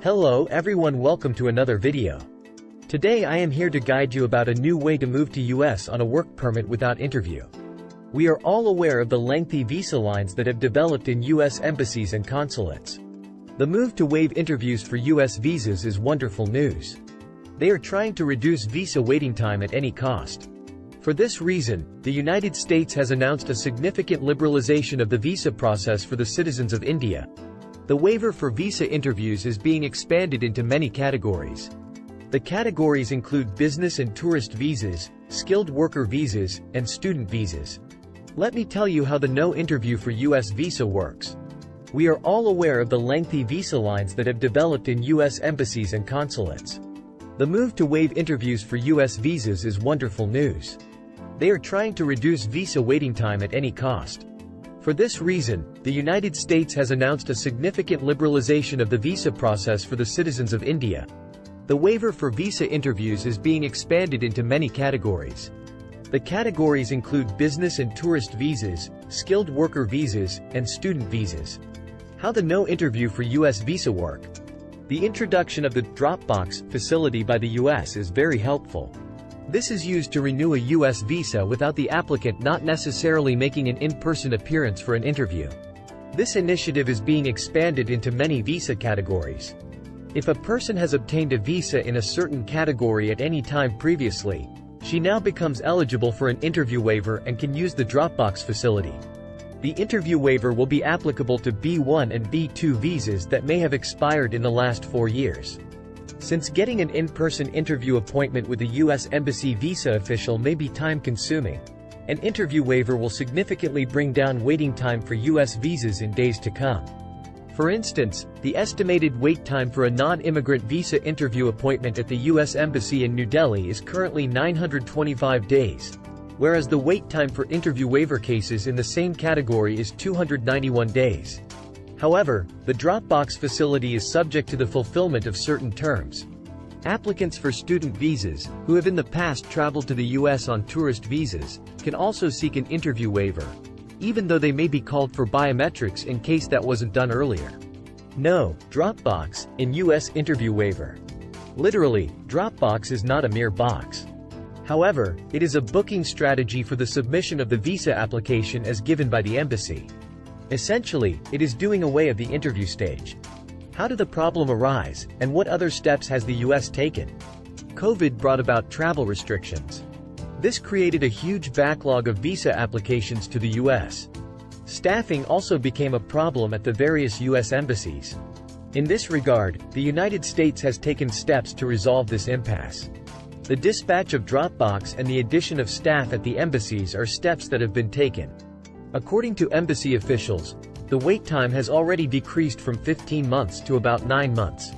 Hello everyone, welcome to another video. Today I am here to guide you about a new way to move to US on a work permit without interview. We are all aware of the lengthy visa lines that have developed in US embassies and consulates. The move to waive interviews for US visas is wonderful news. They are trying to reduce visa waiting time at any cost. For this reason, the United States has announced a significant liberalization of the visa process for the citizens of India. The waiver for visa interviews is being expanded into many categories. The categories include business and tourist visas, skilled worker visas, and student visas. Let me tell you how the no interview for US visa works. We are all aware of the lengthy visa lines that have developed in US embassies and consulates. The move to waive interviews for US visas is wonderful news. They are trying to reduce visa waiting time at any cost. For this reason, the United States has announced a significant liberalization of the visa process for the citizens of India. The waiver for visa interviews is being expanded into many categories. The categories include business and tourist visas, skilled worker visas, and student visas. How the no interview for US visa work. The introduction of the Dropbox facility by the US is very helpful. This is used to renew a US visa without the applicant not necessarily making an in-person appearance for an interview. This initiative is being expanded into many visa categories. If a person has obtained a visa in a certain category at any time previously, she now becomes eligible for an interview waiver and can use the Dropbox facility. The interview waiver will be applicable to B1 and B2 visas that may have expired in the last 4 years. Since getting an in-person interview appointment with a U.S. Embassy visa official may be time-consuming, an interview waiver will significantly bring down waiting time for U.S. visas in days to come. For instance, the estimated wait time for a non-immigrant visa interview appointment at the U.S. Embassy in New Delhi is currently 925 days, whereas the wait time for interview waiver cases in the same category is 291 days. However, the Dropbox facility is subject to the fulfillment of certain terms. Applicants for student visas, who have in the past traveled to the U.S. on tourist visas, can also seek an interview waiver, even though they may be called for biometrics in case that wasn't done earlier. No, Dropbox, in U.S. interview waiver. Literally, Dropbox is not a mere box. However, it is a booking strategy for the submission of the visa application as given by the embassy. Essentially, it is doing away of the interview stage. How did the problem arise, and what other steps has the US taken? COVID brought about travel restrictions. This created a huge backlog of visa applications to the US. Staffing also became a problem at the various US embassies. In this regard, the United States has taken steps to resolve this impasse. The dispatch of Dropbox and the addition of staff at the embassies are steps that have been taken. According to embassy officials, the wait time has already decreased from 15 months to about 9 months.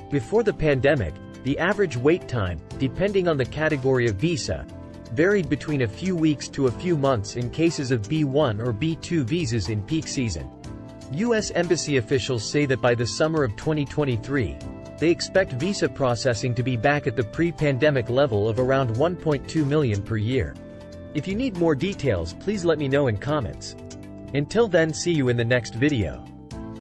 Before the pandemic, the average wait time, depending on the category of visa, varied between a few weeks to a few months in cases of B1 or B2 visas in peak season. U.S. embassy officials say that by the summer of 2023, they expect visa processing to be back at the pre-pandemic level of around 1.2 million per year. If you need more details, please let me know in comments. Until then, see you in the next video.